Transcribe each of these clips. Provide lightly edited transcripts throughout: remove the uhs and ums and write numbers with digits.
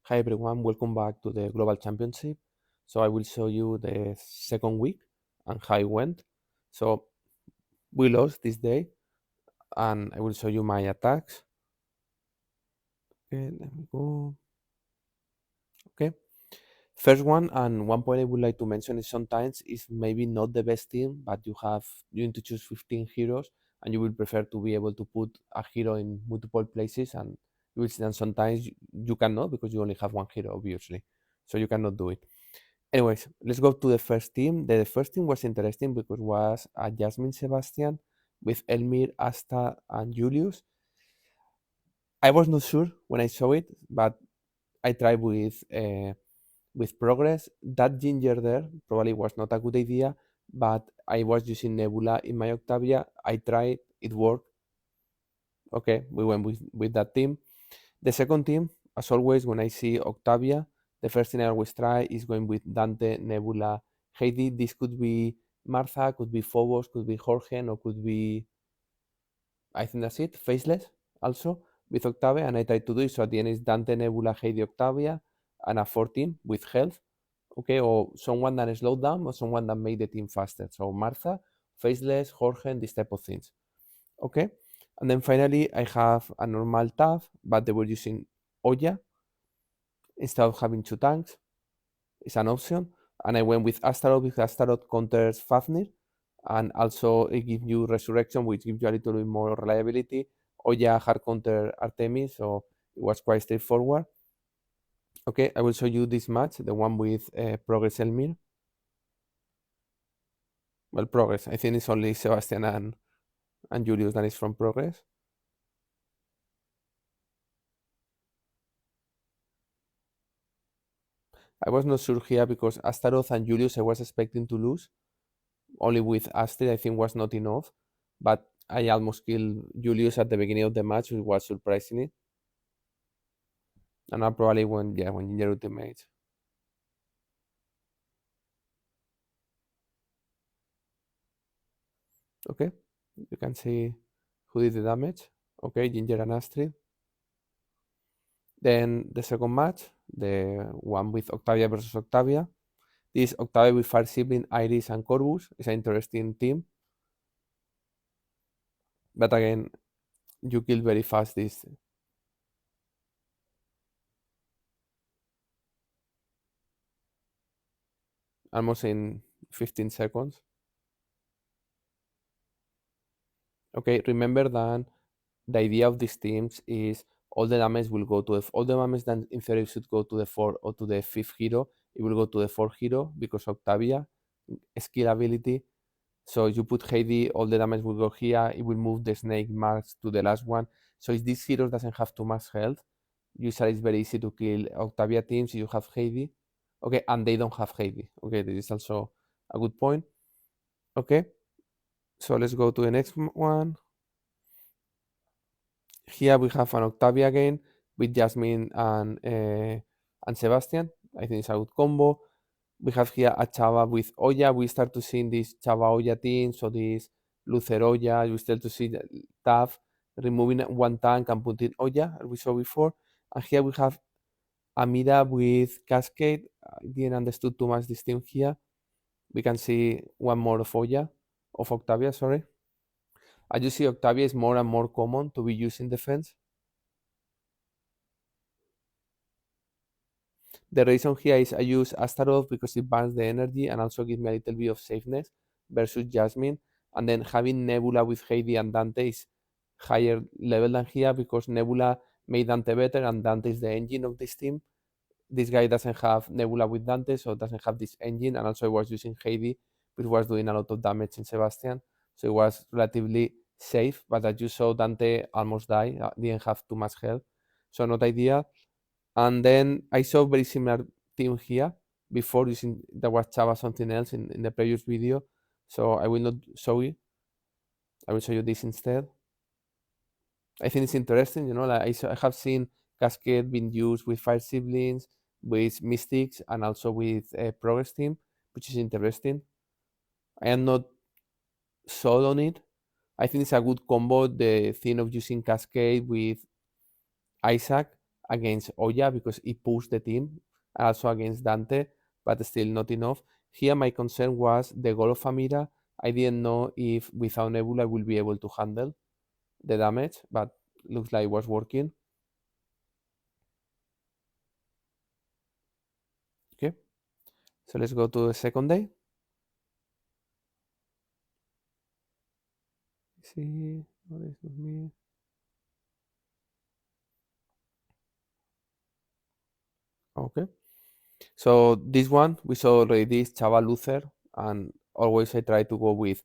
Hi everyone, welcome back to the Global Championship. So I will show you the second week and how it went. So we lost this day and I will show you my attacks. Okay, let me go. Okay. First one, and one point I would like to mention is sometimes it's maybe not the best team, but you need to choose 15 heroes and you will prefer to be able to put a hero in multiple places, and you will see that sometimes you cannot because you only have one hero, obviously. So you cannot do it. Anyways, let's go to the first team. The first team was interesting because was a Jasmine Sebastian with Elmir, Asta, and Julius. I was not sure when I saw it, but I tried with Progress. That ginger there probably was not a good idea, but I was using Nebula in my Octavia. I tried, it worked. Okay, we went with that team. The second team, as always, when I see Octavia, the first thing I always try is going with Dante, Nebula, Heidi. This could be Martha, could be Phobos, could be Jorge, or could be, I think that's it, Faceless also with Octavia. And I try to do it. So at the end is Dante, Nebula, Heidi, Octavia, and a 14 with health. Okay, or someone that slowed down or someone that made the team faster. So Martha, Faceless, Jorge, and this type of things. Okay, and then finally I have a normal tab, but they were using Oya instead of having two tanks. It's an option. And I went with Astaroth because Astaroth counters Fafnir, and also it gives you Resurrection, which gives you a little bit more reliability. Oya hard counter Artemis, so it was quite straightforward. Okay, I will show you this match, the one with Progress Elmir. Well, Progress, I think it's only Sebastian and Julius that is from Progress. I was not sure here because Astaroth and Julius I was expecting to lose. Only with Astrid I think was not enough. But I almost killed Julius at the beginning of the match, which was surprising. And I probably when Ginger ultimates. Okay. You can see who did the damage. Okay, Ginger and Astrid. Then the second match, the one with Octavia versus Octavia. This Octavia with Fire Sibling, Iris, and Corvus is an interesting team. But again, you kill very fast this. Almost in 15 seconds. Okay, remember that the idea of these teams is all the damage will go to all the damage that in theory should go to the fourth or to the fifth hero. It will go to the fourth hero because Octavia skill ability. So if you put Heidi, all the damage will go here. It will move the snake marks to the last one. So if this hero doesn't have too much health, usually it's very easy to kill Octavia teams if you have Heidi. Okay, and they don't have Heidi. Okay, this is also a good point. Okay, so let's go to the next one. Here we have an Octavia again with Jasmine and Sebastian. I think it's a good combo. We have here a Chava with Oya. We start to see this Chava Oya team, so this Lucer Oya. You start to see Tav removing one tank and putting Oya, as we saw before. And here we have Amira with Cascade. I didn't understood too much this team here. We can see one more of Oya, of Octavia, sorry. As you see, Octavia is more and more common to be used in defense. The reason here is I use Astaroth because it burns the energy and also gives me a little bit of safeness versus Jasmine. And then having Nebula with Heidi and Dante is higher level than here because Nebula made Dante better and Dante is the engine of this team. This guy doesn't have Nebula with Dante, so doesn't have this engine. And also I was using Heidi, which was doing a lot of damage in Sebastian. So it was relatively safe. But as you saw, Dante almost died, didn't have too much health. So not ideal. And then I saw very similar team here before using there was Java something else in the previous video. So I will not show you. I will show you this instead. I think it's interesting, like I have seen Cascade being used with Fire Siblings, with Mystics, and also with Progress Team, which is interesting. I am not sold on it. I think it's a good combo. The thing of using Cascade with Isaac against Oya because he pushed the team, also against Dante, but still not enough. Here, my concern was the goal of Amira. I didn't know if without Nebula I will be able to handle the damage, but looks like it was working. Okay, so let's go to the second day. See what is with me. Okay, so this one we saw already this Chava Luther, and always I try to go with.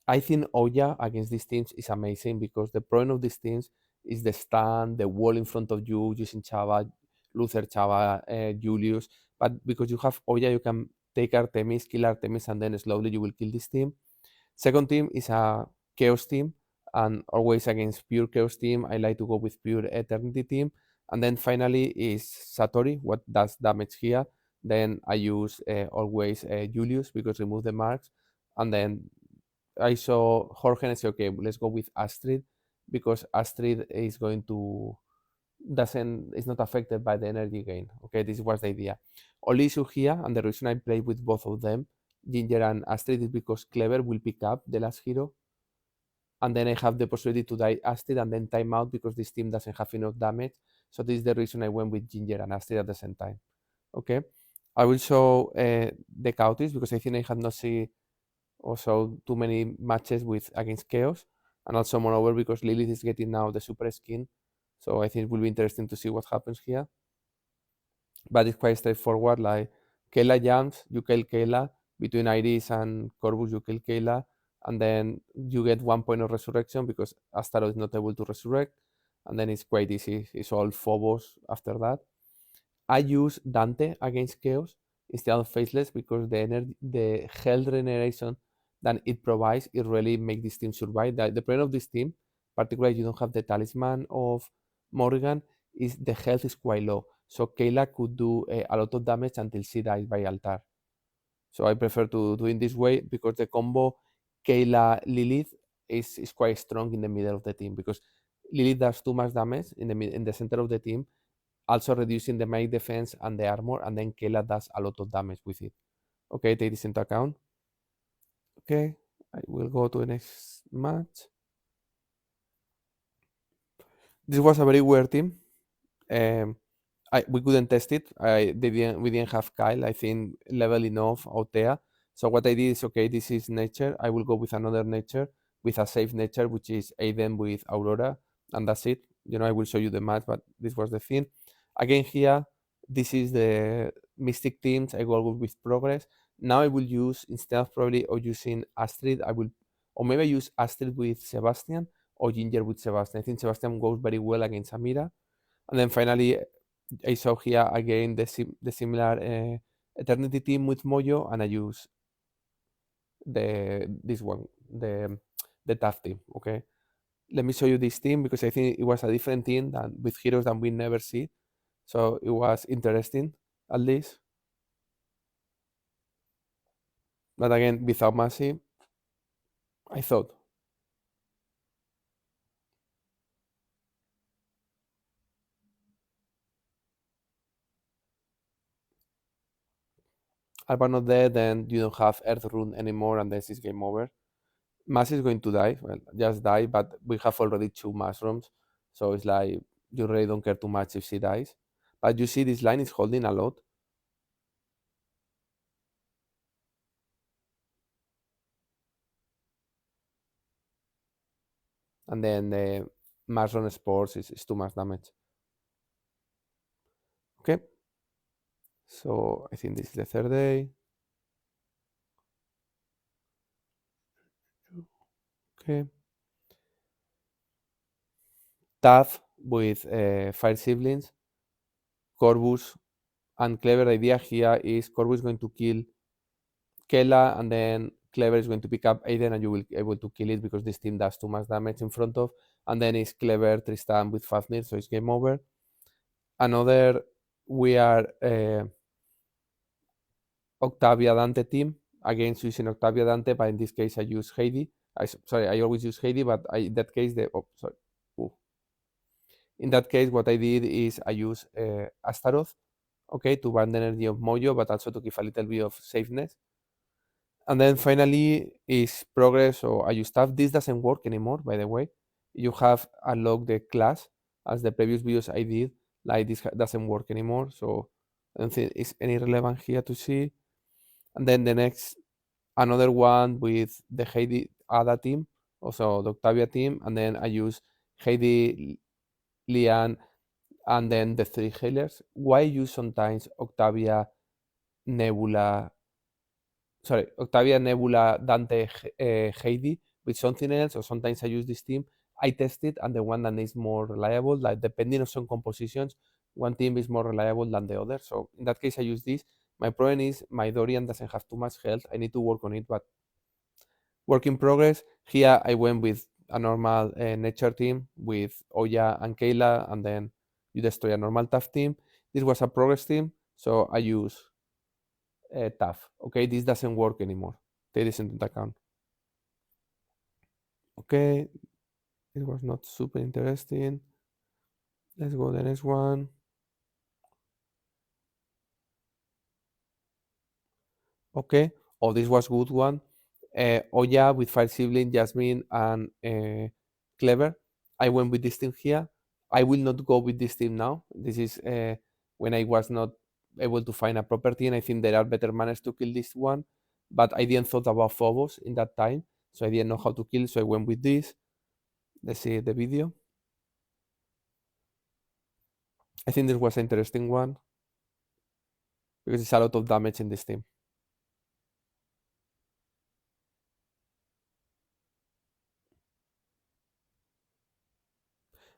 I think Oya against these teams is amazing because the point of these teams is the stand, the wall in front of you using Chava, Luther, Chava, Julius. But because you have Oya, you can take Artemis, kill Artemis, and then slowly you will kill this team. Second team is a Chaos team, and always against pure Chaos team, I like to go with pure Eternity team. And then finally is Satori, what does damage here. Then I use always Julius because remove the marks. And then I saw Jorge and I said, okay, let's go with Astrid because Astrid is going to doesn't is not affected by the energy gain. Okay, this was the idea. Only issue here, and the reason I played with both of them, Ginger and Astrid, is because Clever will pick up the last hero, and then I have the possibility to die Astrid and then time out because this team doesn't have enough damage. So this is the reason I went with Ginger and Astrid at the same time. Okay, I will show the Cautis because I think I have not seen also too many matches with against Chaos, and also moreover because Lilith is getting now the super skin, so I think it will be interesting to see what happens here. But it's quite straightforward. Like Kayla jumps, you kill Kayla. Between Iris and Corvus, you kill Kayla, and then you get 1 point of resurrection because Astaroth is not able to resurrect, and then it's quite easy. It's all Phobos after that. I use Dante against Chaos instead of Faceless because the health regeneration that it provides, it really makes this team survive. The point of this team, particularly you don't have the talisman of Morrigan, is the health is quite low. So Kayla could do a lot of damage until she dies by altar. So I prefer to do in this way because the combo Kayla Lilith is quite strong in the middle of the team because Lilith does too much damage in the center of the team, also reducing the magic defense and the armor, and then Kayla does a lot of damage with it. Okay, take this into account. Okay, I will go to the next match. This was a very weird team. Um, we couldn't test it. We didn't have Kyle. I think level enough Octavia. So what I did is okay. This is nature. I will go with another nature with a safe nature, which is Aiden with Aurora, and that's it. I will show you the match, but this was the thing. Again here, this is the Mystic teams. I go with progress. Now I will use instead of probably or using Astrid, I will or maybe I use Astrid with Sebastian or Ginger with Sebastian. I think Sebastian goes very well against Amira. And then finally, I saw here again the similar Eternity team with Mojo, and I use this one, the tough team. Okay, let me show you this team because I think it was a different team than with heroes that we never see. So it was interesting, at least. But again, without Masi, I thought Alba not there, then you don't have Earth Rune anymore, and this is game over. Mass is going to die. Well, just die, but we have already two mushrooms, so it's like you really don't care too much if she dies. But you see, this line is holding a lot, and then the mushroom spores is too much damage. Okay, so I think this is the third day. Okay, Taff with fire siblings, Corvus, and clever idea here is Corvus is going to kill Kela, and then Clever is going to pick up Aiden, and you will be able to kill it because this team does too much damage in front of. And then it's Clever Tristan with Fafnir, so it's game over. Another we are Octavia Dante team against using Octavia Dante, but in this case I use Heidi. Sorry, I always use Heidi, but in that case the sorry. Ooh. In that case, what I did is I use Astaroth, okay, to burn the energy of Mojo, but also to give a little bit of safeness. And then finally is progress, or I use stuff. This doesn't work anymore, by the way. You have unlocked the class as the previous videos I did. Like this doesn't work anymore, so I don't think it's any relevant here to see. And then the next, another one with the Heidi Ada team, also the Octavia team, and then I use Heidi, Lian, and then the three healers. Why use sometimes Octavia, Nebula, sorry, Octavia, Nebula, Dante, Heidi with something else, or sometimes I use this team. I test it, and the one that is more reliable, like depending on some compositions, one team is more reliable than the other. So in that case, I use this. My problem is my Dorian doesn't have too much health. I need to work on it, but work in progress. Here I went with a normal nature team with Oya and Kayla, and then you destroy a normal tough team. This was a progress team, so I use tough. Okay, this doesn't work anymore. Take this into account. Okay, it was not super interesting. Let's go to the next one. Okay, oh, this was good one. Oya with Fire Sibling, Jasmine, and Clever. I went with this team here. I will not go with this team now. This is when I was not able to find a proper team. I think there are better manners to kill this one, but I didn't thought about Phobos in that time, so I didn't know how to kill, so I went with this. Let's see the video. I think this was an interesting one because it's a lot of damage in this team.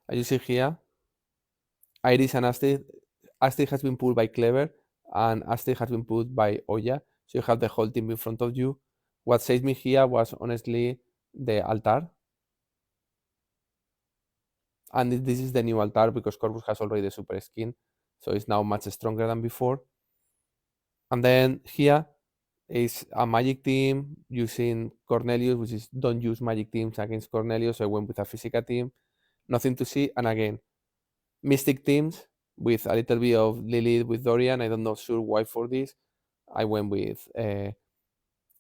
As you see here, Iris and Astrid. Astrid has been pulled by Clever, and Astrid has been pulled by Oya. So you have the whole team in front of you. What saved me here was honestly the altar. And this is the new altar because Corvus has already the super skin. So it's now much stronger than before. And then here is a magic team using Cornelius, which is don't use magic teams against Cornelius. So I went with a physical team. Nothing to see. And again, mystic teams with a little bit of Lilith with Dorian. I don't know sure why for this. I went with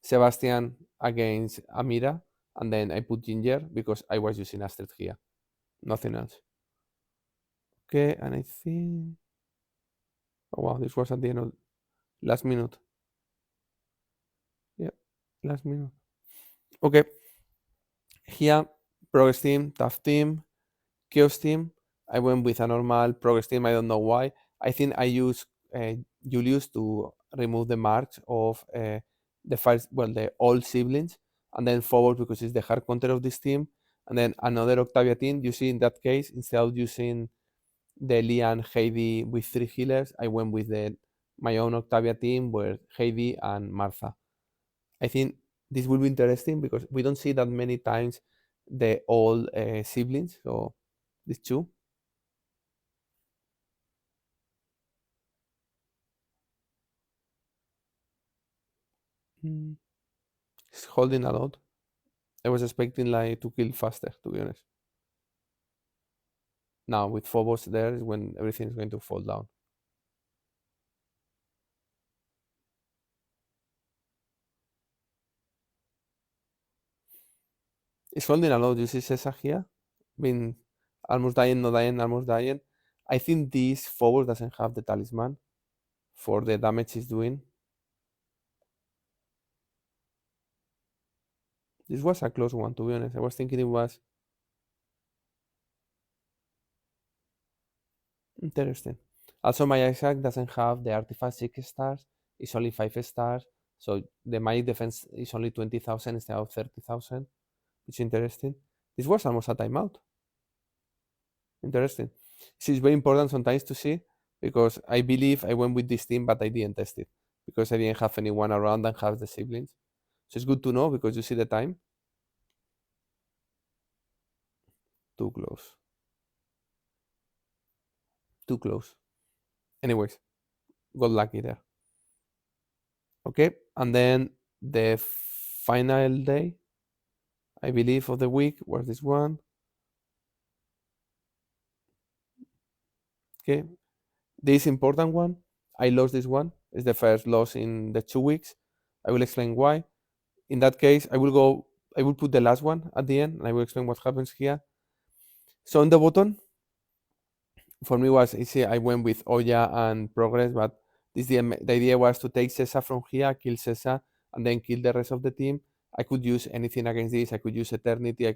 Sebastian against Amira, and then I put Ginger because I was using Astrid here. Nothing else. Okay, and I think. Oh wow, this was at the end of last minute. Yeah, last minute. Okay, here progress team, tough team, chaos team. I went with a normal progress team. I don't know why. I think I used Julius to remove the marks of the first, well, the old siblings, and then forward because it's the hard counter of this team. And then another Octavia team. You see, in that case, instead of using the Lian Heidi with three healers, I went with my own Octavia team where Heidi and Martha. I think this will be interesting because we don't see that many times the old siblings. So these two. Mm, He's holding a lot. I was expecting like to kill faster, to be honest. Now with Phobos there is when everything is going to fall down. It's holding a lot. You see Cesar here? Been almost dying, not dying, almost dying. I think this Phobos doesn't have the talisman for the damage he's doing. This was a close one, to be honest. I was thinking it was interesting. Also, my Isaac doesn't have the artifact 6 stars. It's only 5 stars. So the magic defense is only 20,000 instead of 30,000. It's interesting. This was almost a timeout. Interesting. It's very important sometimes to see because I believe I went with this team, but I didn't test it because I didn't have anyone around and have the siblings. So it's good to know because you see the time. Too close. Too close. Anyways, got lucky there. Okay. And then the final day, I believe, of the week was this one. Okay, this important one, I lost this one. It's the first loss in the 2 weeks. I will explain why. In that case, I will put the last one at the end and I will explain what happens here. So on the bottom, for me was easy. I went with Oya and Progress, but the idea was to take Cesa from here, kill Cesa, and then kill the rest of the team. I could use anything against this. I could use Eternity. I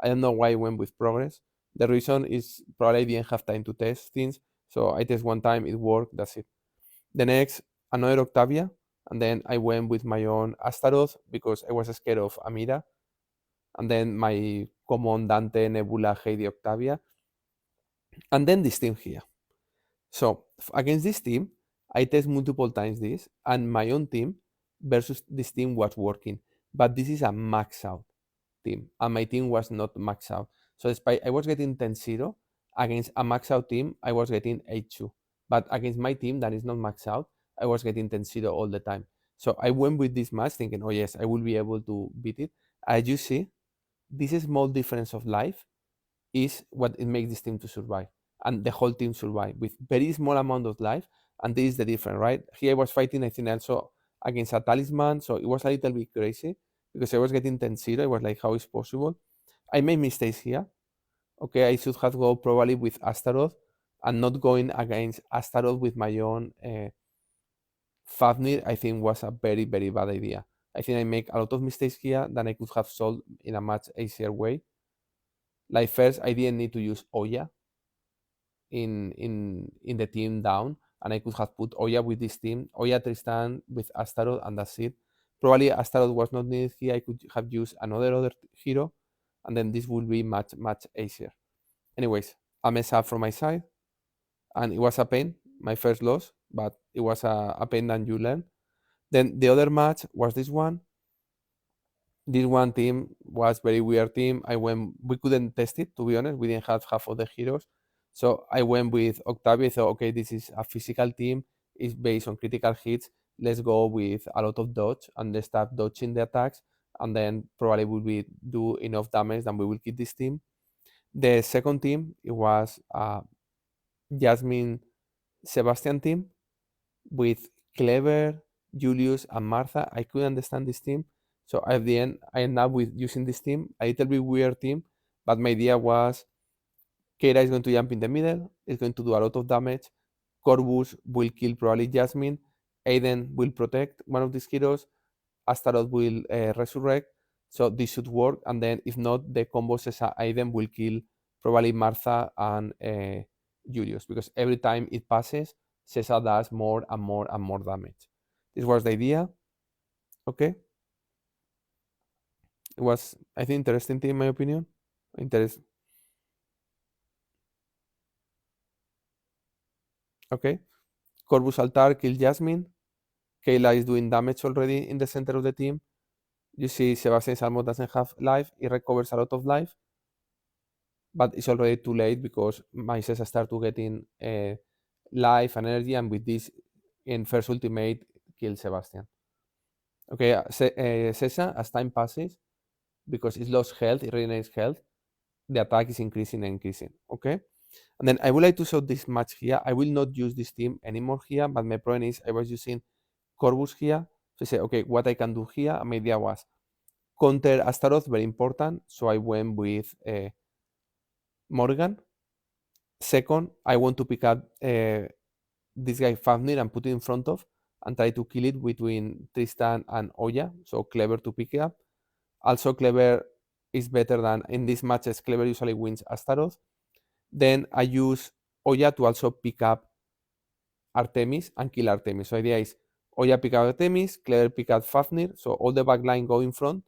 don't know why I went with Progress. The reason is probably I didn't have time to test things. So I test one time, it worked, that's it. The next, another Octavia. And then I went with my own Astaroth because I was scared of Amira. And then my common Dante, Nebula, Heidi, Octavia. And then this team here. So against this team, I test multiple times this, and my own team versus this team was working. But this is a max out team, and my team was not max out. So despite I was getting 10-0, against a max out team, I was getting 8-2. But against my team that is not max out, I was getting 10-0 all the time. So I went with this match thinking, oh yes, I will be able to beat it. As you see, this small difference of life is what it makes this team to survive, and the whole team survive with very small amount of life. And this is the difference, right? Here I was fighting, I think, also against a talisman, so it was a little bit crazy because I was getting 10-0. I was like, how is possible? I made mistakes here. Okay, I should have go probably with Astaroth and not going against Astaroth with my own Fafnir. I think was a very, very bad idea. I think I make a lot of mistakes here that I could have solved in a much easier way. Like first, I didn't need to use Oya in the team down, and I could have put Oya with this team, Oya Tristan with Astaroth, and that's it. Probably Astaroth was not needed here. I could have used another other hero, and then this would be much easier. Anyways, a mess up from my side, and it was a pain. My first loss, but it was a pain that you learn. Then the other match was this one. This one team was very weird team. We couldn't test it, to be honest. We didn't have half of the heroes. So I went with Octavia. So okay, this is a physical team. It's based on critical hits. Let's go with a lot of dodge and let's start dodging the attacks. And then probably will be do enough damage and we will keep this team. The second team, it was Jasmine Sebastian team with Clever, Julius, and Martha. I couldn't understand this team. So at the end, I ended up with using this team, a little bit weird team, but my idea was Keira is going to jump in the middle, is going to do a lot of damage. Corvus will kill probably Jasmine. Aiden will protect one of these heroes. Astaroth will resurrect. So this should work. And then if not, the combo Sesa Aiden will kill probably Martha and Julius, because every time it passes, Sesa does more and more and more damage. This was the idea. Okay. It was, I think, interesting thing in my opinion. Interest. Okay. Corvus Altar kill Jasmine. Kayla is doing damage already in the center of the team. You see Sebastian Salmo doesn't have life. He recovers a lot of life, but it's already too late because my Sesa start to getting life and energy, and with this in first ultimate kill Sebastian. Okay, Sesa, as time passes, because it lost health, it regenerates health, the attack is increasing and increasing. Okay, and then I would like to show this match here. I will not use this team anymore here, but my problem is I was using Corvus here. So I say, okay, what I can do here, my idea was counter Astaroth, very important. So I went with Morgan. Second, I want to pick up this guy Fafnir and put it in front of and try to kill it between Tristan and Oya. So Clever to pick it up. Also, Clever is better than in these matches. Clever usually wins Astaroth. Then I use Oya to also pick up Artemis and kill Artemis. So idea is Oya pick up Artemis, Clever pick up Fafnir. So all the back line go in front.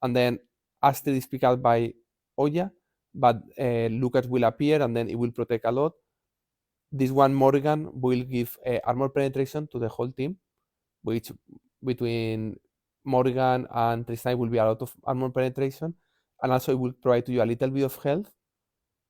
And then Astrid is picked up by Oya, but Lucas will appear and then it will protect a lot. This one Morgan will give armor penetration to the whole team, which between Morgan and Tristan will be a lot of armor penetration, and also it will provide to you a little bit of health.